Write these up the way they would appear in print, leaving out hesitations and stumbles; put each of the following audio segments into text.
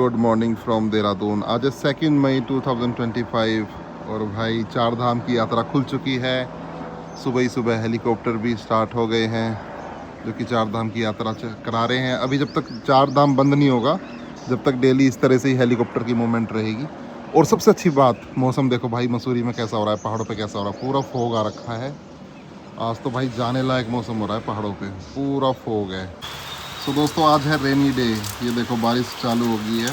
Good morning from Dehradun. आज है 2 मई 2025 और भाई चार धाम की यात्रा खुल चुकी है। सुबह ही सुबह हेलीकॉप्टर भी स्टार्ट हो गए हैं जो कि चार धाम की यात्रा करा रहे हैं। अभी जब तक चार धाम बंद नहीं होगा, जब तक डेली इस तरह से ही हेलीकॉप्टर की मूवमेंट रहेगी। और सबसे अच्छी बात, मौसम देखो भाई मसूरी में कैसा हो रहा है, पहाड़ों पे कैसा हो रहा है, पूरा फोग आ रखा है। आज तो भाई जाने लायक मौसम हो रहा है, पहाड़ों पे पूरा फोग है। सो दोस्तों आज है रेनी डे। ये देखो बारिश चालू हो गई है,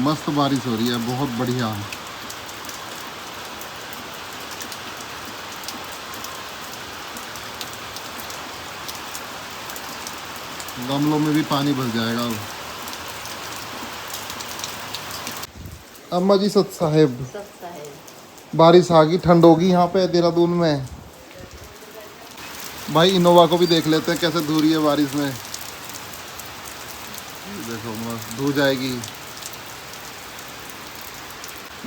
मस्त बारिश हो रही है, बहुत बढ़िया। गमलों में भी पानी भर जाएगा अब। अम्मा जी सत साहेब, बारिश आ गई, ठंड होगी यहाँ पे देहरादून में। भाई इनोवा को भी देख लेते हैं कैसे धो रही है बारिश में। देखो मस्त धो जाएगी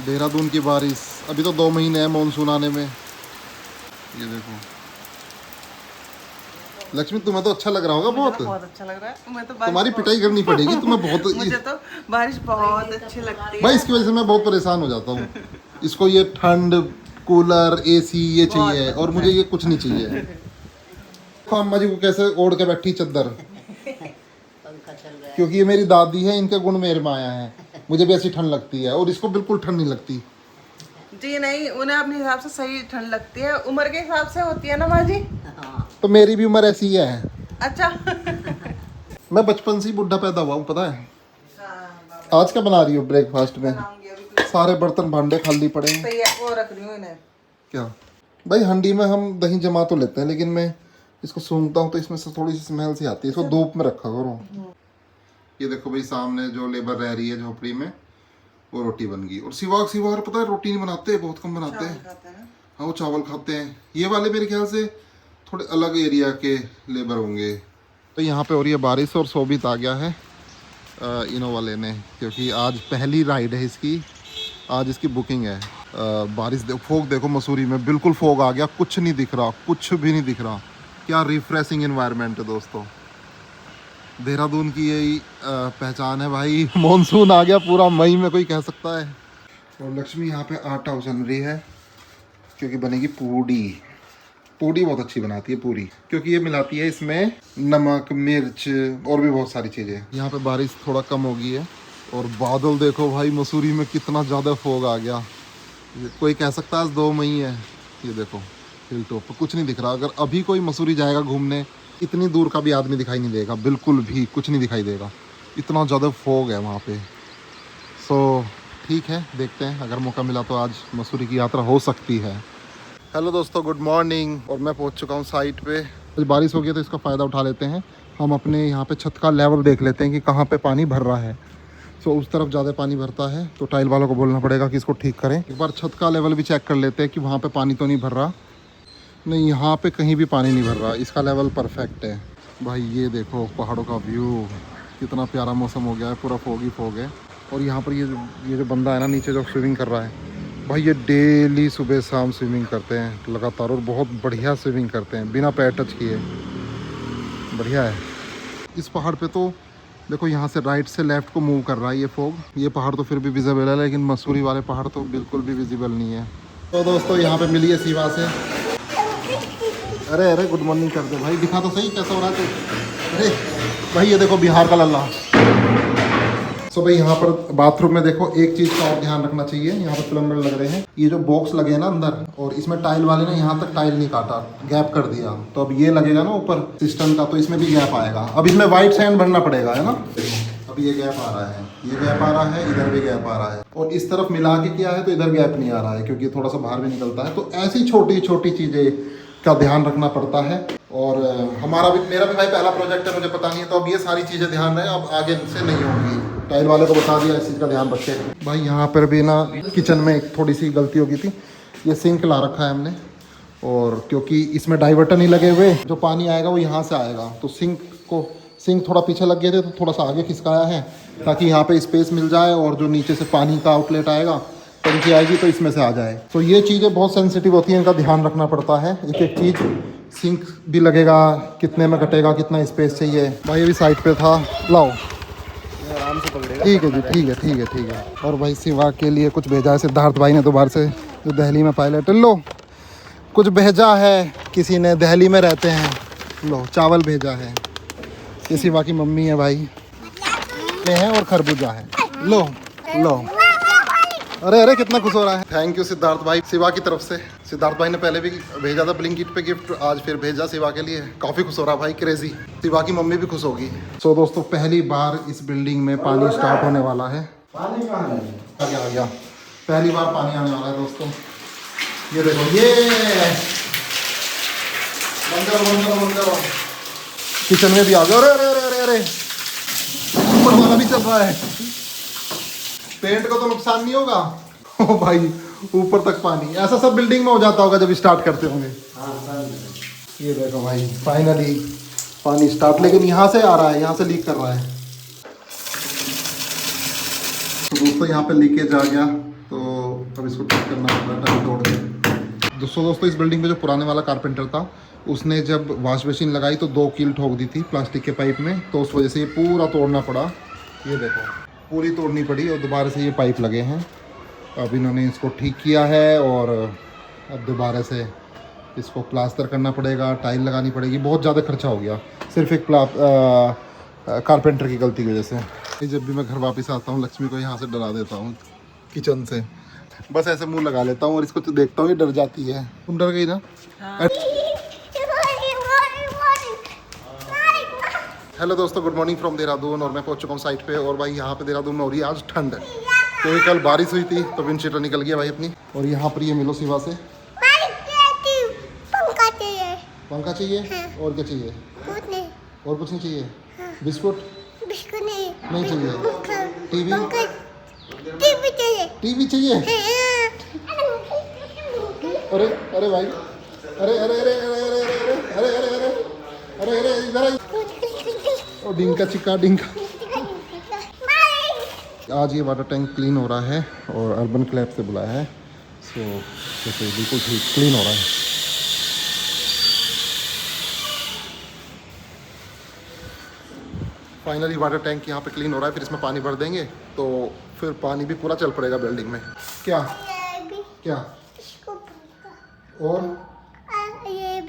देहरादून की बारिश। अभी तो 2 महीने हैं मानसून आने में। ये देखो लक्ष्मी, तुम्हें तो अच्छा लग रहा होगा। बहुत अच्छा लग रहा है। मैं तो तुम्हारी पिटाई करनी पड़ेगी तुम्हें बहुत। मुझे तो बारिश बहुत अच्छी लगती है भाई इसकी वजह से मैं बहुत परेशान हो जाता हूँ। इसको ये ठंड, कूलर, एसी ये चाहिए और मुझे ये कुछ नहीं चाहिए। देखो अम्मा जी को कैसे ओढ़ के बैठी चद्दर, क्योंकि ये मेरी दादी है, इनके गुण मेरे में आया है। मुझे भी ऐसी ठंड लगती है और इसको बिल्कुल ठंड नहीं लगती जी। नहीं, उन्हें अपने हिसाब से सही ठंड लगती है, उम्र के हिसाब से होती है ना माँ जी। तो मेरी भी उम्र ऐसी ही है। अच्छा मैं बचपन से ही बुढ़ा पैदा हुआ हूँ, पता है। आज क्या बना रही हो ब्रेकफास्ट में? सारे बर्तन भांडे खाली पड़े हैं। सही है, वो रख रही हूँ इन्हें। क्या भाई, हंडी में हम दही जमा तो लेते हैं, लेकिन मैं इसको सूंघता हूँ तो इसमें से थोड़ी सी स्मेल सी आती है। इसको धूप में रखा करो। ये देखो भाई सामने जो लेबर रह रही है झोपड़ी में, वो रोटी बन गई। और सिवा पता है रोटी नहीं बनाते, बहुत कम बनाते हैं। हाँ वो चावल खाते हैं। ये वाले मेरे ख्याल से थोड़े अलग एरिया के लेबर होंगे। तो यहाँ पे हो रही है बारिश और सोबित आ गया है इनोवा लेने, क्योंकि आज पहली राइड है इसकी। आज इसकी बुकिंग है। बारिश फोग देखो मसूरी में बिल्कुल फोग आ गया, कुछ नहीं दिख रहा, कुछ भी नहीं दिख रहा। क्या रिफ्रेशिंग एनवायरनमेंट है दोस्तों। देहरादून की यही पहचान है भाई। मॉनसून आ गया पूरा, मई में कोई कह सकता है। और लक्ष्मी यहाँ पे आटा उछल रही है क्योंकि बनेगी पूड़ी। पूड़ी बहुत अच्छी बनाती है पूरी, क्योंकि ये मिलाती है इसमें नमक, मिर्च और भी बहुत सारी चीज़ें। यहाँ पे बारिश थोड़ा कम हो गई है और बादल देखो भाई मसूरी में कितना ज़्यादा फोग आ गया। कोई कह सकता है आज 2 मई है। ये देखो हिल टॉप पर कुछ नहीं दिख रहा। अगर अभी कोई मसूरी जाएगा घूमने, इतनी दूर का भी आदमी दिखाई नहीं देगा, बिल्कुल भी कुछ नहीं दिखाई देगा, इतना ज़्यादा फोग है वहाँ पे। सो ठीक है, देखते हैं, अगर मौका मिला तो आज मसूरी की यात्रा हो सकती है। हेलो दोस्तों, गुड मॉर्निंग। और मैं पहुँच चुका हूँ साइट पे। कुछ बारिश हो गई तो इसका फ़ायदा उठा लेते हैं। हम अपने यहाँ पे छत का लेवल देख लेते हैं कि कहाँ पे पानी भर रहा है। सो उस तरफ ज़्यादा पानी भरता है तो टाइल वालों को बोलना पड़ेगा कि इसको ठीक करें। एक बार छत का लेवल भी चेक कर लेते हैं कि वहाँ पे पानी तो नहीं भर रहा। नहीं, यहाँ पे कहीं भी पानी नहीं भर रहा, इसका लेवल परफेक्ट है। भाई ये देखो पहाड़ों का व्यू, कितना प्यारा मौसम हो गया है, पूरा फोग ही फोग है। और यहाँ पर ये जो बंदा है ना नीचे जो स्विमिंग कर रहा है, भाई ये डेली सुबह शाम स्विमिंग करते हैं लगातार, और बहुत बढ़िया स्विमिंग करते हैं बिना पैर टच किए। बढ़िया है। इस पहाड़ पे तो देखो यहाँ से राइट से लेफ्ट को मूव कर रहा है ये फोग। ये पहाड़ तो फिर भी विजिबल है, लेकिन मसूरी वाले पहाड़ तो बिल्कुल भी विजिबल नहीं है। तो दोस्तों यहाँ पे मिली है सीवा से। अरे गुड मॉर्निंग कर दो भाई, दिखा तो सही कैसा हो रहा है तो। अरे भाई ये देखो बिहार का लल्ला। सो भाई यहाँ पर बाथरूम में देखो एक चीज़ का और ध्यान रखना चाहिए। यहाँ पर प्लम्बर लग रहे हैं, ये जो बॉक्स लगे हैं ना अंदर, और इसमें टाइल वाले ने यहाँ तक टाइल नहीं काटा, गैप कर दिया। तो अब ये लगेगा ना ऊपर सिस्टम का, तो इसमें भी गैप आएगा। अब इसमें वाइट सैंड भरना पड़ेगा, है ना। अब ये गैप आ रहा है, ये गैप आ रहा है, इधर भी गैप आ रहा है, और इस तरफ मिला के किया है तो इधर गैप नहीं आ रहा है, क्योंकि थोड़ा सा बाहर भी निकलता है। तो ऐसी छोटी छोटी चीज़ें का ध्यान रखना पड़ता है। और मेरा भी भाई पहला प्रोजेक्ट है, मुझे पता नहीं है, तो अब ये सारी चीज़ें ध्यान रहे, अब आगे से नहीं होंगी। टाइल वाले को बता दिया इस चीज़ का ध्यान रखें। भाई यहाँ पर भी ना किचन में एक थोड़ी सी गलती हो गई थी। ये सिंक ला रखा है हमने, और क्योंकि इसमें डाइवर्टर नहीं लगे हुए, जो पानी आएगा वो यहाँ से आएगा, तो सिंक थोड़ा पीछे लग गए थे, तो थोड़ा सा आगे खिसकाया है ताकि यहाँ पे स्पेस मिल जाए, और जो नीचे से पानी का आउटलेट आएगा, टंकी आएगी तो इसमें से आ जाए। तो ये चीज़ें बहुत सेंसिटिव होती हैं, इनका ध्यान रखना पड़ता है। एक एक चीज़, सिंक भी लगेगा, कितने में कटेगा, कितना स्पेस चाहिए। भाई अभी साइड पे था, लाओ आराम से पकड़ेगा। ठीक है जी, ठीक है ठीक है ठीक है। और भाई सिवा के लिए कुछ भेजा है सिद्धार्थ भाई ने दोबारा से, जो दिल्ली में पायलट। लो कुछ भेजा है, किसी ने दिल्ली में रहते हैं। लो चावल भेजा है, ये सिवा की मम्मी है भाई, ये है और खरबूजा है। लो लो, अरे अरे कितना खुश हो रहा है। थैंक यू सिद्धार्थ भाई, सिवा की तरफ से। सिद्धार्थ भाई ने पहले भी भेजा था ब्लिंकिट पे गिफ्ट, आज फिर भेजा सिवा के लिए। काफ़ी खुश हो रहा भाई, क्रेजी। सिवा की मम्मी भी खुश होगी। सो दोस्तों पहली बार इस बिल्डिंग में पानी स्टार्ट होने वाला है। पानी कहाँ है? आ गया, पहली बार पानी आने वाला है दोस्तों। ये देखो, ये बंद करो। किचन में भी आ गया। अरे अरे अरे अरे अरे, ऊपर वाला भी चल रहा है। पेंट का तो नुकसान नहीं होगा? ओ भाई ऊपर तक पानी, ऐसा सब बिल्डिंग में हो जाता होगा जब स्टार्ट करते होंगे। ये देखो भाई फाइनली पानी स्टार्ट, लेकिन यहाँ से आ रहा है, यहाँ से लीक कर रहा है। तो दोस्तों यहाँ पे लीकेज आ गया, तो अब इसको ठीक करना पड़ा, टाइम तोड़ के। दोस्तों इस बिल्डिंग में जो पुराने वाला कारपेंटर था, उसने जब वॉश मशीन लगाई तो 2 कील ठोक दी थी प्लास्टिक के पाइप में, तो उस वजह से ये पूरा तोड़ना पड़ा। ये देखो पूरी तोड़नी पड़ी और दोबारा से ये पाइप लगे हैं। अब इन्होंने इसको ठीक किया है और अब दोबारा से इसको प्लास्टर करना पड़ेगा, टाइल लगानी पड़ेगी। बहुत ज़्यादा खर्चा हो गया सिर्फ एक कारपेंटर की गलती की वजह से। जब भी मैं घर वापस आता हूँ लक्ष्मी को यहाँ से डरा देता हूँ किचन से, बस ऐसे मुंह लगा लेता हूँ और इसको तो देखता हूँ ये डर जाती है। तुम डर गई ना? हाँ। हेलो दोस्तों, गुड मॉर्निंग फ्रॉम देहरादून। और मैं पहुंच चुका हूँ साइट पे। और भाई यहाँ पे देहरादून में हो रही है आज ठंड, क्योंकि कल बारिश हुई थी तो विंड शीटर निकल गया भाई अपनी। और यहाँ पर ये मिलो सिवा से पंखा चाहिए। हाँ। और क्या चाहिए? और कुछ नहीं चाहिए। हाँ। बिस्कुट नहीं चाहिए। टीवी चाहिए। अरे अरे भाई, अरे अरे अरे अरे अरे अरे अरे अरे अरे अरे इधर ओ डिंका चिक्का डिंका। आज ये वाटर टैंक क्लीन हो रहा है और अर्बन क्लैब से बुलाया है। सो जैसे बिल्कुल ठीक क्लीन हो रहा है। फाइनली वाटर टैंक यहाँ पे क्लीन हो रहा है, फिर इसमें पानी भर देंगे तो फिर पानी भी पूरा चल पड़ेगा बिल्डिंग में। क्या क्या? और ये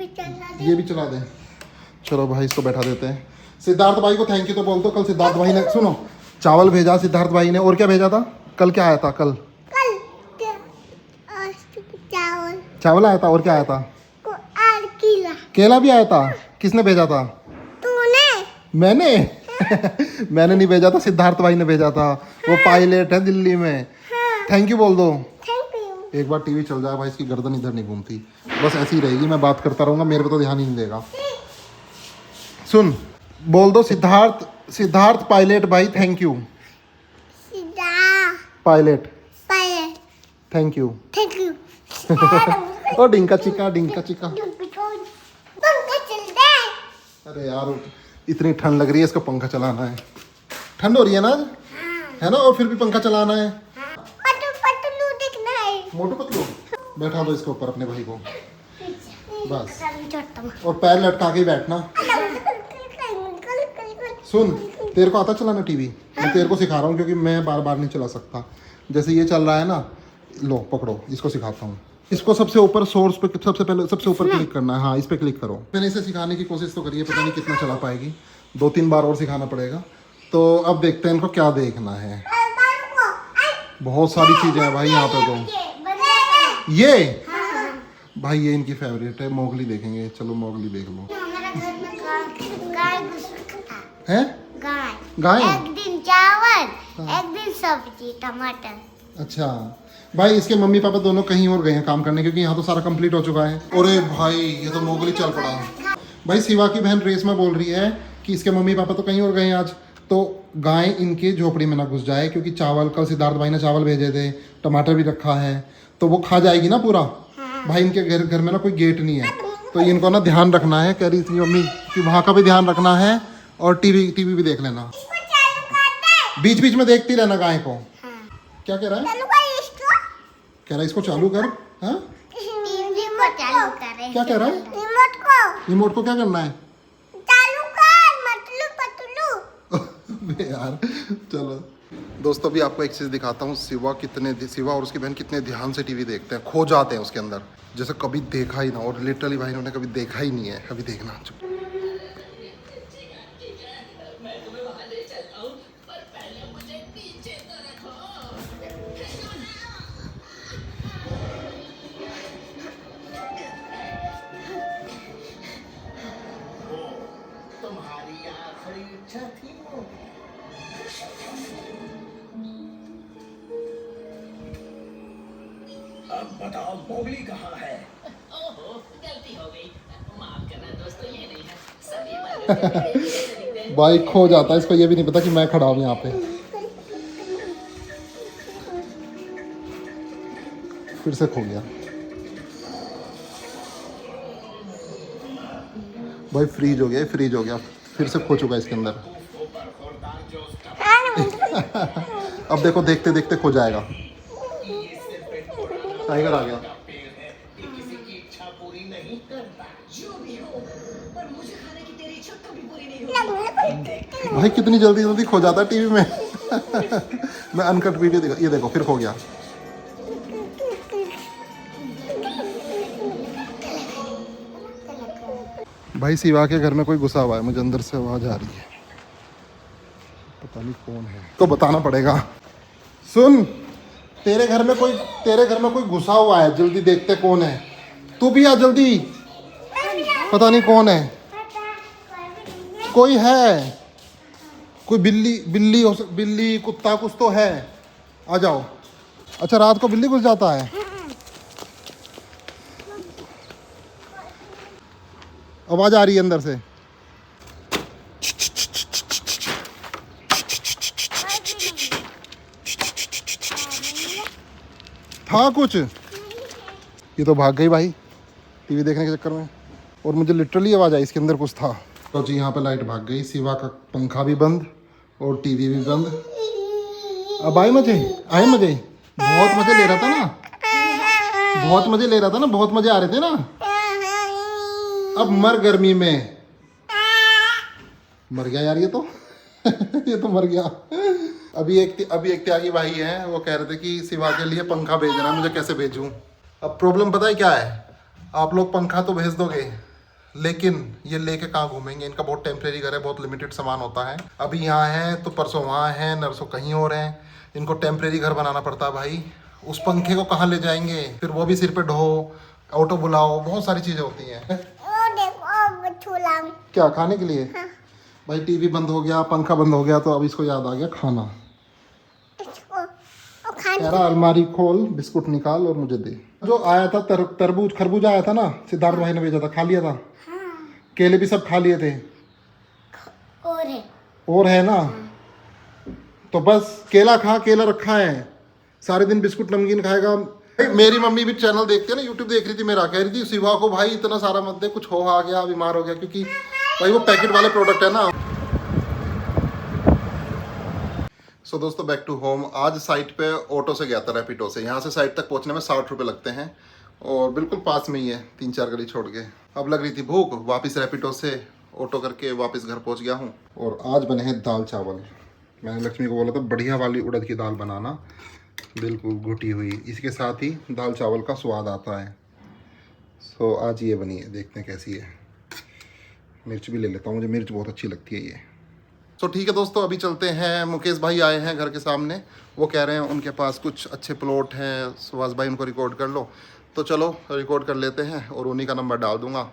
भी चला दें। चलो भाई इसको बैठा देते हैं। सिद्धार्थ भाई को थैंक यू तो बोल दो। कल सिद्धार्थ भाई ने, सुनो, चावल भेजा सिद्धार्थ भाई ने। और क्या भेजा था? कल क्या आया था? कल चावल आया था। और क्या आया था? केला भी आया था। किसने भेजा था? तूने। मैंने मैंने नहीं भेजा था, सिद्धार्थ भाई ने भेजा था। वो पायलट है दिल्ली में। थैंक यू बोल दो। एक बार टीवी चल जाए भाई, इसकी गर्दन इधर नहीं घूमती, बस ऐसी रहेगी। मैं बात करता रहूंगा, मेरे पे तो ध्यान ही नहीं देगा। सुन, बोल दो सिद्धार्थ पायलट भाई thank you. Pilot thank you. ओ डिंका चिका डिंका चिका। अरे यार इतनी ठंड लग रही है, इसको पंखा चलाना है। ठंड हो रही है ना आज, है ना? और फिर भी पंखा चलाना है। मोटू पतलू बैठा दो इसके ऊपर अपने भाई को, बस। और पैर लटका के बैठना। सुन, तेरे को आता चलाना टीवी? मैं तेरे को सिखा रहा हूँ, क्योंकि मैं बार बार नहीं चला सकता। जैसे ये चल रहा है ना, लो पकड़ो, इसको सिखाता हूँ। इसको सबसे ऊपर सोर्स पे सबसे पहले सबसे ऊपर क्लिक करना है। हाँ, इस पे क्लिक करो। मैंने इसे सिखाने की कोशिश तो करी है, पता नहीं कितना चला पाएगी। 2-3 बार और सिखाना पड़ेगा। तो अब देखते हैं इनको क्या देखना है। बहुत सारी चीजें हैं भाई यहाँ पे। तो ये भाई ये इनकी फेवरेट है, मोगली देखेंगे। चलो मोगली देख लो। है गाय? एक दिन चावल, एक दिन सब्जी टमाटर। अच्छा भाई, इसके मम्मी पापा दोनों कहीं और गए हैं काम करने, क्योंकि यहाँ तो सारा कंप्लीट हो चुका है। अरे भाई ये तो मोगली चल पड़ा। भाई सिवा की बहन रेशमा बोल रही है कि इसके मम्मी पापा तो कहीं और गए हैं आज, तो गाय इनके झोपड़ी में ना घुस जाए, क्योंकि चावल कल सिद्धार्थ भाई ने चावल भेजे थे, टमाटर भी रखा है, तो वो खा जाएगी ना पूरा। भाई इनके घर में ना कोई गेट नहीं है, तो इनको ना ध्यान रखना है। कह रही थी मम्मी कि वहाँ का भी ध्यान रखना है और टीवी भी देख लेना। बीच बीच में देखती रहना गाय को। क्या कह रहा है? कह रहा है इसको चालू कर। हाँ क्या कह रहा है? रिमोट को क्या करना है? यार चलो दोस्तों, अभी आपको एक चीज़ दिखाता हूँ। शिवा और उसकी बहन कितने ध्यान से टीवी देखते हैं, खो जाते हैं उसके अंदर, जैसे कभी देखा ही ना। और लिटरली भाई इन्होंने कभी देखा ही नहीं है। अभी देखना चुप। अब बताओ मोगली कहाँ है? ओहो, गलती हो गई। माफ करना दोस्तों, ये नहीं है। सभी बार भाई खो जाता है, इसको ये भी नहीं पता कि मैं खड़ा हूँ यहाँ पे। फिर से खो गया भाई, फ्रीज हो गया, फिर से खो चुका है इसके अंदर। अब देखो देखते देखते खो जाएगा। टाइगर आ गया। किसी की इच्छा पूरी नहीं करता। जो भी हो, पर मुझे खाने की तेरी इच्छा कभी पूरी नहीं होगी। भाई कितनी जल्दी जल्दी खो जाता है टीवी में। मैं अनकट वीडियो देखा, ये देखो फिर खो गया। भाई शिवा के घर में कोई घुसा हुआ है, मुझे अंदर से आवाज आ रही है, पता नहीं कौन है, तो बताना पड़ेगा। सुन, तेरे घर में कोई घुसा हुआ है, जल्दी देखते कौन है। तू भी आ जल्दी, पता नहीं कौन है। कोई है, कोई बिल्ली कुत्ता कुछ तो है। आ जाओ। अच्छा, रात को बिल्ली घुस जाता है। आवाज आ रही है अंदर से। था कुछ, ये तो भाग गई भाई टीवी देखने के चक्कर में, और मुझे लिटरली आवाज आई इसके अंदर कुछ था। तो जी यहाँ पे लाइट भाग गई, शिवा का पंखा भी बंद और टीवी भी बंद। अब आए मजे बहुत मजे ले रहा था ना, बहुत मजे आ रहे थे ना। अब मर गर्मी में, मर गया यार ये तो। ये तो मर गया। अभी एक त्यागी भाई हैं, वो कह रहे थे कि शिवा के लिए पंखा भेजना, मुझे कैसे भेजूं। अब प्रॉब्लम पता है क्या है, आप लोग पंखा तो भेज दोगे, लेकिन ये लेके कहाँ घूमेंगे। इनका बहुत टेम्परेरी घर है, बहुत लिमिटेड सामान होता है। अभी यहाँ है तो परसों वहाँ है, नरसों कहीं और हैं। इनको टेम्परेरी घर बनाना पड़ता है भाई। उस पंखे को कहाँ ले जाएंगे, फिर वो भी सिर पे ढो, ऑटो बुलाओ, बहुत सारी चीज़ें होती हैं। क्या खाने के लिए? हाँ। भाई टीवी बंद हो गया, पंखा बंद हो गया, तो अब इसको याद आ गया खाना। कह रहा अलमारी खोल, बिस्कुट निकाल और मुझे दे। जो आया था खरबूजा आया था ना, सिद्धार्थ भाई ने भेजा था, खा लिया था। हाँ। केले भी सब खा लिए थे। और है ना, तो बस केला रखा है। सारे दिन बिस्कुट नमकीन खाएगा। मेरी मम्मी भी चैनल देखती है ना, यूट्यूब देख रही थी मेरा, कह रही थी शिवा को भाई इतना सारा मत दे, कुछ आ गया, बीमार हो गया, क्योंकि भाई वो पैकेट वाले प्रोडक्ट है ना। सो दोस्तों, बैक टू होम। आज साइट पे ऑटो से गया था, रैपिडो से। यहाँ से साइट तक पहुँचने में 60 रुपये लगते हैं, और बिल्कुल पास में ही है, 3-4 गली छोड़ के। अब लग रही थी भूख, वापस रैपिडो से ऑटो करके वापस घर पहुँच गया हूँ। और आज बने हैं दाल चावल। मैंने लक्ष्मी को बोला था बढ़िया वाली उड़द की दाल बनाना, बिल्कुल घुटी हुई, इसके साथ ही दाल चावल का स्वाद आता है। सो आज ये बनी है, देखते हैं कैसी है। मिर्च भी ले लेता हूँ, मुझे मिर्च बहुत अच्छी लगती है ये। सो ठीक है दोस्तों, अभी चलते हैं। मुकेश भाई आए हैं घर के सामने, वो कह रहे हैं उनके पास कुछ अच्छे प्लॉट हैं, सुभाष भाई उनको रिकॉर्ड कर लो। तो चलो रिकॉर्ड कर लेते हैं, और उन्हीं का नंबर डाल दूंगा,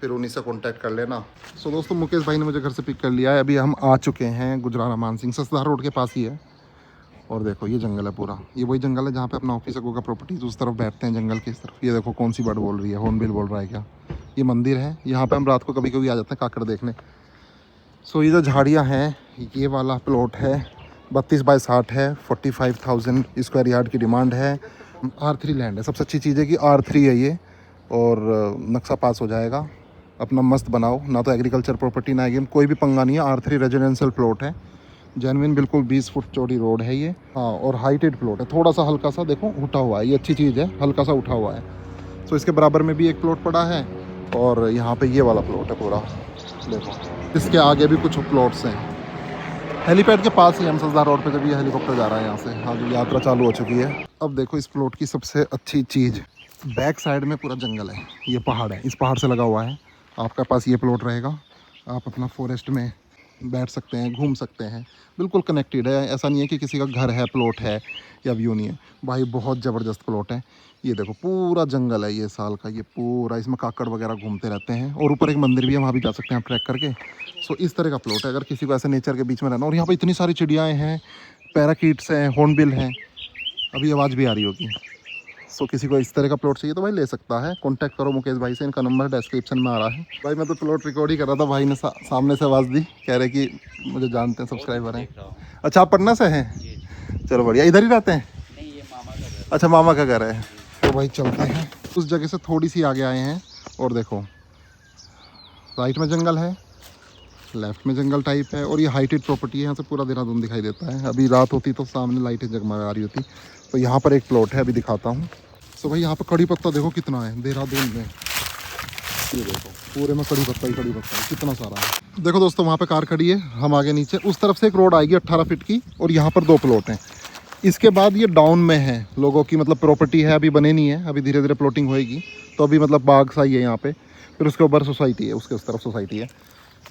फिर उन्हीं से कॉन्टैक्ट कर लेना। सो दोस्तों, मुकेश भाई ने मुझे घर से पिक कर लिया है। अभी हम आ चुके हैं गुजराना मानसिंह, सस्ता रोड के पास ही है। और देखो ये जंगल है पूरा, ये वही जंगल है जहाँ पे अपना ऑफिस है गोगा प्रॉपर्टीज, उस तरफ बैठते हैं जंगल की इस तरफ। ये देखो कौन सी बर्ड बोल रही है, हॉर्नबिल बोल रहा है क्या। ये मंदिर है, यहाँ पे हम रात को कभी कभी आ जाते हैं काकड़ देखने। सो ये जो झाड़ियाँ हैं, ये वाला प्लॉट है 32 बाई 60 है, 45,000 स्क्वायर यार्ड की डिमांड है। R3 लैंड है, सबसे अच्छी चीज़ है कि R3 है ये, और नक्शा पास हो जाएगा। अपना मस्त बनाओ, ना तो एग्रीकल्चर प्रॉपर्टी ना गेम, कोई भी पंगा नहीं है। R3 रेजिडेंशियल प्लॉट है, जेनविन, बिल्कुल 20 फुट चौड़ी रोड है ये। हाँ, और हाइटेड प्लॉट है, थोड़ा सा हल्का सा देखो उठा हुआ है, ये अच्छी चीज़ है, हल्का सा उठा हुआ है। तो इसके बराबर में भी एक प्लॉट पड़ा है, और यहाँ पे ये वाला प्लॉट है पूरा, देखो इसके आगे भी कुछ प्लॉट्स हैं। हेलीपैड के पास ही हम सजदा रोड पे जब ये हेलीकॉप्टर जा रहा है यहाँ से। हाँ जी, यात्रा चालू हो चुकी है। अब देखो इस प्लॉट की सबसे अच्छी चीज़, बैक साइड में पूरा जंगल है, ये पहाड़ है, इस पहाड़ से लगा हुआ है। आपका पास ये प्लॉट रहेगा, आप अपना फॉरेस्ट में बैठ सकते हैं, घूम सकते हैं, बिल्कुल कनेक्टेड है। ऐसा नहीं है कि किसी का घर है, प्लॉट है या व्यू नहीं है भाई, बहुत ज़बरदस्त प्लॉट है। ये देखो पूरा जंगल है ये साल का, ये पूरा, इसमें काकड़ वगैरह घूमते रहते हैं और ऊपर एक मंदिर भी है, वहाँ भी जा सकते हैं आप ट्रैक करके। सो इस तरह का प्लॉट है अगर किसी को ऐसे नेचर के बीच में रहना। और यहाँ पर इतनी सारी चिड़ियाएँ हैं, पैराकीट्स हैं, हॉर्नबिल हैं, अभी आवाज़ भी आ रही होगी। सो किसी को इस तरह का प्लॉट चाहिए तो भाई ले सकता है, कांटेक्ट करो मुकेश भाई से, इनका नंबर डिस्क्रिप्शन में आ रहा है। भाई मैं तो प्लॉट रिकॉर्ड ही कर रहा था, भाई ने सामने से आवाज़ दी, कह रहे कि मुझे जानते हैं, सब्सक्राइबर हैं। अच्छा आप पटना से हैं? चलो बढ़िया, इधर ही रहते हैं? अच्छा मामा का घर है। तो भाई चलते हैं, उस जगह से थोड़ी सी आगे आए हैं और देखो राइट में जंगल है, लेफ्ट में जंगल टाइप है और ये हाइटेड प्रॉपर्टी है। यहाँ से पूरा देहरादून दिखाई देता है। अभी रात होती तो सामने लाइटें जगमगा रही होती। तो यहाँ पर एक प्लॉट है, अभी दिखाता हूँ। सो भाई यहाँ पर कड़ी पत्ता देखो कितना है देहरादून में, ये देखो पूरे में कड़ी पत्ता ही कड़ी पत्ता है, कितना सारा है। देखो दोस्तों वहाँ पे कार खड़ी है, हम आगे नीचे उस तरफ से एक रोड आएगी 18 फीट की और यहाँ पर 2 प्लॉट हैं। इसके बाद ये डाउन में है, लोगों की मतलब प्रॉपर्टी है, अभी बने नहीं है, अभी धीरे धीरे प्लॉटिंग होएगी। तो अभी मतलब बाग सा ही है यहाँ पे, फिर उसके ऊपर सोसाइटी है, उसके उस तरफ सोसाइटी है।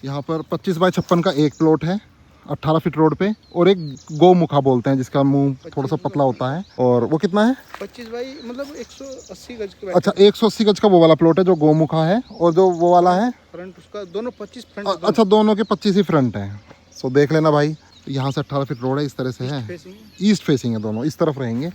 यहाँ पर 25 बाय 56 का एक प्लॉट है 18 फीट रोड पे, और एक गौमुखा बोलते हैं जिसका मुंह थोड़ा सा पतला होता है। और वो कितना है? 25 बाई मतलब 180 गज का। अच्छा 180 गज का वो वाला प्लॉट है जो गौमुखा है, और जो वो वाला है फ्रंट उसका दोनों 25 फ्रंट। अच्छा दोनों के 25 ही फ्रंट है। सो देख लेना भाई, यहाँ से 18 फीट रोड है, इस तरह से है, ईस्ट फेसिंग है, दोनों इस तरफ रहेंगे।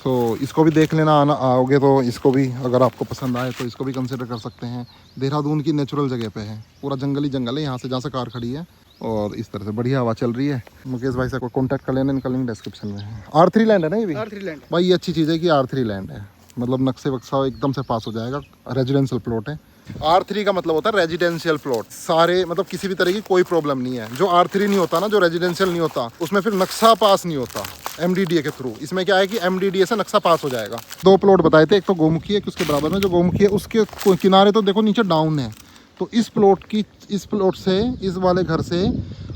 सो इसको भी देख लेना, आना आओगे तो इसको भी अगर आपको पसंद आए तो इसको भी कंसिडर कर सकते हैं। देहरादून की नेचुरल जगह पे है, पूरा जंगल ही जंगल है, यहाँ से जहाँ से कार खड़ी है और इस तरह से बढ़िया हवा चल रही है। मुकेश भाई से कोई कॉन्टैक्ट कर लेना, इनका लिंक डिस्क्रिप्शन में है। R3 लैंड है ना ये भी? R3 लैंड भाई ये अच्छी चीज़ है कि R3 लैंड है, मतलब नक्शे बक्सा एकदम से पास हो जाएगा। रेजिडेंशियल प्लॉट है। R3 का मतलब होता है रेजिडेंशियल प्लॉट, सारे मतलब किसी भी तरह की कोई प्रॉब्लम नहीं है। जो R3 नहीं होता ना, जो रेजिडेंशियल नहीं होता, उसमें फिर नक्शा पास नहीं होता MDDA के थ्रू। इसमें क्या है कि MDDA से नक्शा पास हो जाएगा। 2 प्लॉट बताए थे, एक तो गौमुखी है, उसके बराबर में जो गौमुखी है उसके किनारे तो देखो नीचे डाउन है। तो इस प्लॉट से, इस वाले घर से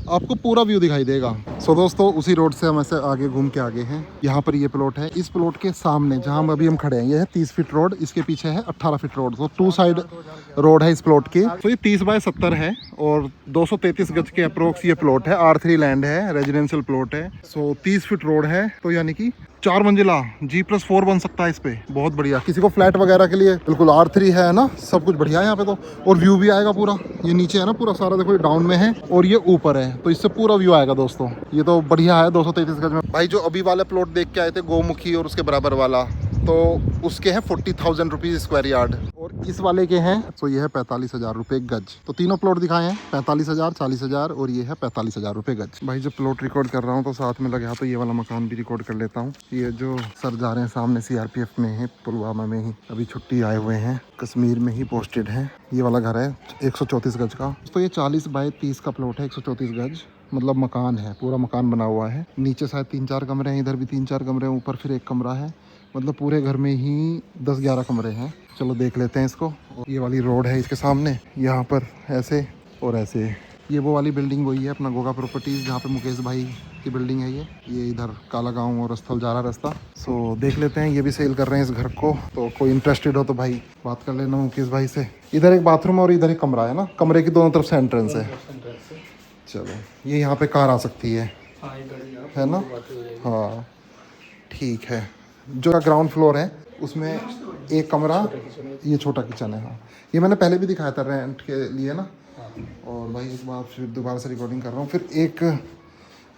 आपको पूरा व्यू दिखाई देगा। सो दोस्तों उसी रोड से हम ऐसे आगे घूम के आगे हैं। यहाँ पर ये प्लॉट है, इस प्लॉट के सामने जहाँ हम खड़े हैं ये है 30 फीट रोड, इसके पीछे है 18 फीट रोड। तो 2 साइड रोड है इस प्लॉट की। तो ये 30 बाय 70 है और 233 गज के अप्रोक्स ये प्लॉट है। R3 लैंड है, रेजिडेंशियल प्लॉट है। सो 30 फीट रोड है, तो यानी कि 4 मंजिला G+4 बन सकता है इस पे, बहुत बढ़िया। किसी को फ्लैट वगैरह के लिए बिल्कुल R3 है ना, सब कुछ बढ़िया है यहाँ पे तो। और व्यू भी आएगा पूरा, ये नीचे है ना पूरा सारा, देखो ये डाउन में है और ये ऊपर है, तो इससे पूरा व्यू आएगा दोस्तों। ये तो बढ़िया है 233 गज में। भाई जो अभी वाले प्लॉट देख के आए थे गौमुखी और उसके बराबर वाला, तो उसके हैं 40,000 रुपीज़ स्क्वायर यार्ड, और इस वाले के हैं तो ये है 45,000 रुपये गज। तो तीनों प्लॉट दिखाए हैं, 45,000, 40,000 और ये है 45,000 रुपये गज। भाई जब प्लॉट रिकॉर्ड कर रहा हूँ तो साथ में लगा तो ये वाला मकान भी रिकॉर्ड कर लेता हूँ। ये जो सर जा रहे हैं सामने CRPF में है, पुलवामा में ही अभी छुट्टी आए हुए हैं, कश्मीर में ही पोस्टेड है। ये वाला घर है 134 गज का। तो ये 40 बाय 30 का प्लॉट है, 134 गज मतलब मकान है, पूरा मकान बना हुआ है। नीचे शायद 3-4 कमरे हैं, इधर भी 3-4 कमरे हैं, ऊपर फिर एक कमरा है, मतलब पूरे घर में ही 10-11 कमरे हैं। चलो देख लेते हैं इसको। ये वाली रोड है इसके सामने, यहाँ पर ऐसे और ऐसे। ये वो वाली बिल्डिंग वही है अपना गोगा प्रॉपर्टीज़, जहाँ पे मुकेश भाई की बिल्डिंग है ये इधर काला गाँव और स्थल जा रहा रास्ता। सो देख लेते हैं, ये भी सेल कर रहे हैं इस घर को, तो कोई इंटरेस्टेड हो तो भाई बात कर लेना मुकेश भाई से। इधर एक बाथरूम और इधर एक कमरा है ना, कमरे की दोनों तरफ से एंट्रेंस है। चलो ये यहाँ पे कार आ सकती है ना? हाँ ठीक है। जो ग्राउंड फ्लोर है उसमें एक कमरा, ये छोटा किचन है। हाँ ये मैंने पहले भी दिखाया था रेंट के लिए ना। और भाई इस बार फिर दोबारा से रिकॉर्डिंग कर रहा हूँ। फिर एक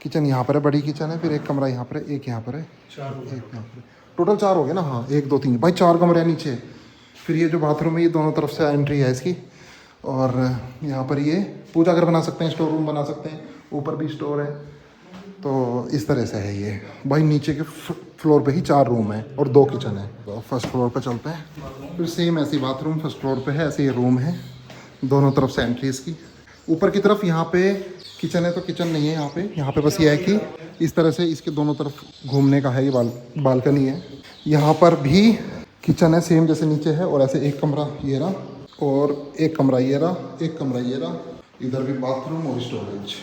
किचन यहाँ पर है, बड़ी किचन है, फिर एक कमरा यहाँ पर है, एक यहाँ पर है, एक यहाँ पर, टोटल 4 हो गए ना। हाँ 1 2 3 भाई 4 कमरे हैं नीचे। फिर ये जो बाथरूम है ये दोनों तरफ से एंट्री है इसकी, और यहाँ पर ये पूजा घर बना सकते हैं, स्टोर रूम बना सकते हैं, ऊपर भी स्टोर है। तो इस तरह से है ये। भाई नीचे के फ्लोर पे ही 4 रूम है और 2 किचन है। तो फर्स्ट फ्लोर पे चलते हैं, फिर सेम ऐसी बाथरूम फर्स्ट फ्लोर पे है, ऐसे ये रूम है, दोनों तरफ से एंट्री इसकी। ऊपर की तरफ यहाँ पे किचन है, तो किचन नहीं है यहाँ पे बस ये है कि इस तरह से इसके दोनों तरफ घूमने का है, ये बालकनी है। यहाँ पर भी किचन है सेम जैसे नीचे है, और ऐसे एक कमरा ये रहा, और एक कमरा ये रहा, एक कमरा ये रहा, इधर भी बाथरूम और स्टोरेज।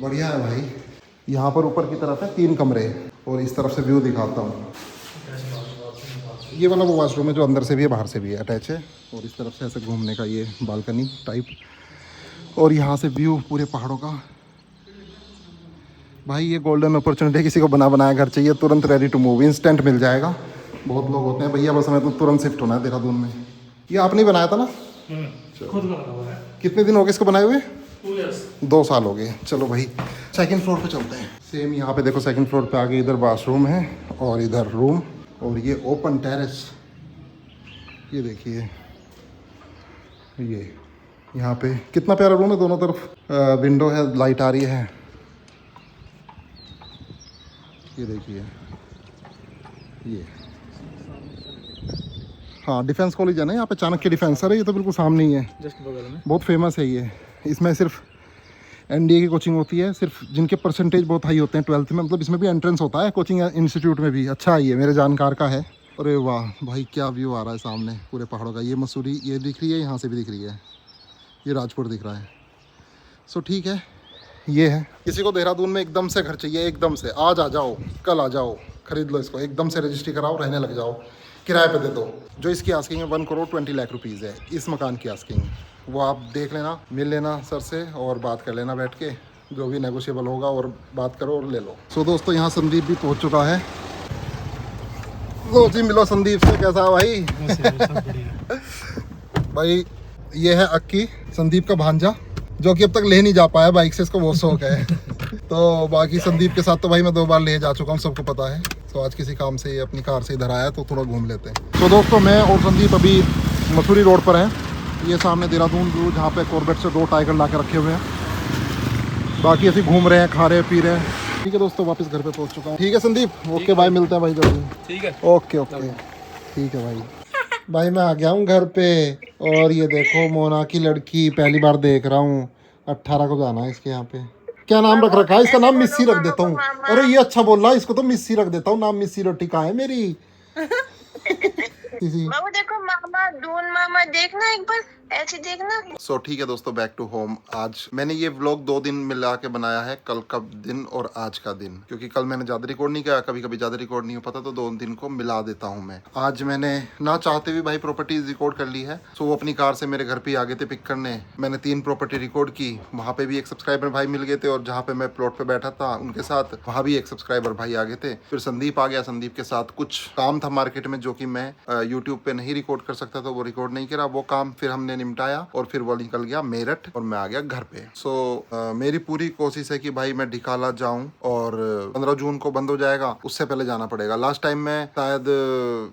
बढ़िया है भाई। यहाँ पर ऊपर की तरफ है 3 कमरे और इस तरफ से व्यू दिखाता हूँ। ये वाला वो वॉशरूम है जो अंदर से भी है बाहर से भी है, अटैच है। और इस तरफ से ऐसे घूमने का ये बालकनी टाइप, और यहाँ से व्यू पूरे पहाड़ों का। भाई ये गोल्डन अपॉर्चुनिटी, किसी को बना बनाया घर चाहिए तुरंत रेडी टू मूव, इंस्टेंट मिल जाएगा। बहुत लोग होते हैं भैया बस हमें तो तुरंत शिफ्ट होना है देहरादून में। ये आपने ही बनाया था ना? खुद का बना हुआ है। कितने दिन हो गए इसको बनाए हुए? 2 years। 2 साल हो गए। चलो भाई सेकंड फ्लोर पे चलते हैं। सेम यहाँ पे देखो सेकंड फ्लोर पे आगे इधर वॉशरूम है और इधर रूम, और ये ओपन टेरेस। ये देखिए ये यहाँ पे कितना प्यारा रूम है, दोनों तरफ विंडो है, लाइट आ रही है। ये देखिए ये, हाँ डिफेंस कॉलेज है ना यहाँ पे, चाणक्य डिफेंस है। ये तो बिल्कुल सामने ही है, जस्ट बगल में। बहुत फेमस है ये। इसमें सिर्फ एनडीए की कोचिंग होती है, सिर्फ जिनके परसेंटेज बहुत हाई होते हैं 12th में, मतलब इसमें भी एंट्रेंस होता है कोचिंग इंस्टीट्यूट में भी। अच्छा है ये, मेरे जानकार का है। अरे वाह भाई क्या व्यू आ रहा है सामने पूरे पहाड़ों का। ये मसूरी ये दिख रही है, यहाँ से भी दिख रही है, ये राजपुर दिख रहा है। सो ठीक है, ये है। किसी को देहरादून में एकदम से घर चाहिए, एकदम से आज आ जाओ, कल आ जाओ, खरीद लो इसको, एकदम से रजिस्ट्री कराओ, रहने लग जाओ, किराए पे दे दो। जो इसकी आस्किंग है 1 करोड़ 20 लाख रुपीज़ है इस मकान की आस्किंग। वो आप देख लेना, मिल लेना सर से और बात कर लेना बैठ के, जो भी नेगोशिएबल होगा और बात करो और ले लो। सो दोस्तों यहाँ संदीप भी पहुँच चुका है। लो जी मिलो संदीप से, कैसा है भाई? भाई ये है अक्की, संदीप का भांजा, जो कि अब तक ले नहीं जा पाया बाइक से, इसको बहुत शौक है। तो बाकी संदीप के साथ तो भाई मैं 2 बार ले जा चुका हूँ, सबको पता है। तो आज किसी काम से अपनी कार से इधर आया तो थोड़ा घूम लेते हैं। तो दोस्तों मैं और संदीप अभी मसूरी रोड पर हैं। ये सामने देहरादून व्यू, जहाँ पे कॉर्बेट से 2 टाइगर ला के रखे हुए हैं। बाकी ऐसे घूम रहे हैं, खा रहे हैं, पी रहे हैं। ठीक है दोस्तों, वापस घर पे पहुँच चुका हूँ। ठीक है संदीप, ओके भाई, मिलते हैं भाई जल्दी। ठीक है, ओके ओके ठीक है भाई। भाई मैं आ गया हूँ घर पे, और ये देखो मोना की लड़की पहली बार देख रहा हूँ। 18 को जाना है इसके यहाँ पे। क्या नाम रख रखा है इसका? नाम मिस्सी रख देता हूँ। अरे ये अच्छा बोल रहा है, इसको तो मिस्सी रख देता हूँ। नाम मिस्सी रोटी का है मेरी। बाबू देखो, मामा दून मामा देखना, एक बार ऐसे देखना। सो ठीक है दोस्तों, बैक टू होम। आज मैंने ये व्लॉग 2 दिन मिला के बनाया है, कल का दिन और आज का दिन, क्योंकि कल मैंने ज़्यादा रिकॉर्ड नहीं किया, कभी कभी ज़्यादा रिकॉर्ड नहीं हो पाता, तो 2 दिन को मिला देता हूँ मैं। आज मैंने ना चाहते हुए भाई प्रॉपर्टीज रिकॉर्ड कर ली है। सो वो अपनी कार से मेरे घर पे आ गए थे पिक करने। मैंने 3 प्रॉपर्टी रिकॉर्ड की, वहाँ पे भी एक सब्सक्राइबर भाई मिल गए थे, और जहाँ पे मैं प्लॉट पे बैठा था उनके साथ, वहाँ भी एक सब्सक्राइबर भाई आ गए थे। फिर संदीप आ गया, संदीप के साथ कुछ काम था मार्केट में, जो कि मैं यूट्यूब पे नहीं रिकॉर्ड कर सकता था, वो रिकॉर्ड नहीं करा। वो काम फिर हमने निपटाया और फिर वो निकल गया मेरठ, और मैं आ गया घर पे। सो मेरी पूरी कोशिश है कि भाई मैं ढिकाला जाऊं, और 15 जून को बंद हो जाएगा, उससे पहले जाना पड़ेगा। लास्ट टाइम मैं शायद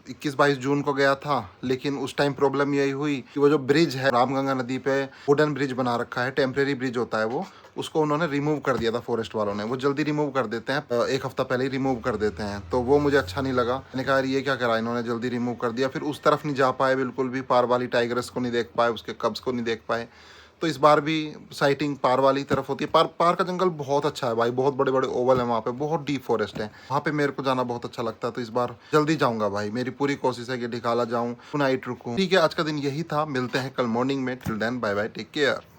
21-22 जून को गया था, लेकिन उस टाइम प्रॉब्लम यही हुई कि वो जो ब्रिज है रामगंगा नदी पे, वुडन ब्रिज बना रखा है, टेम्परेरी ब्रिज होता है वो, उसको उन्होंने रिमूव कर दिया था फॉरेस्ट वालों ने। वो जल्दी रिमूव कर देते हैं, 1 हफ्ता पहले ही रिमूव कर देते हैं, तो वो मुझे अच्छा नहीं लगा। मैंने कहा ये क्या करा इन्होंने, जल्दी रिमूव कर दिया। फिर उस तरफ नहीं जा पाए बिल्कुल भी, पार वाली टाइगर्स को नहीं देख पाए, उसके कब्स को नहीं देख पाए। तो इस बार भी साइटिंग पार वाली तरफ होती है। पार का जंगल बहुत अच्छा है भाई, बहुत बड़े बड़े ओवल है वहाँ पे, बहुत डीप फॉरेस्ट है वहाँ पे, मेरे को जाना बहुत अच्छा लगता है। तो इस बार जल्दी जाऊँगा भाई, मेरी पूरी कोशिश है कि ढिकाला जाऊँ, नाइट रुकूँ। ठीक है, आज का दिन यही था, मिलते हैं कल मॉर्निंग में। Till then bye bye, take care.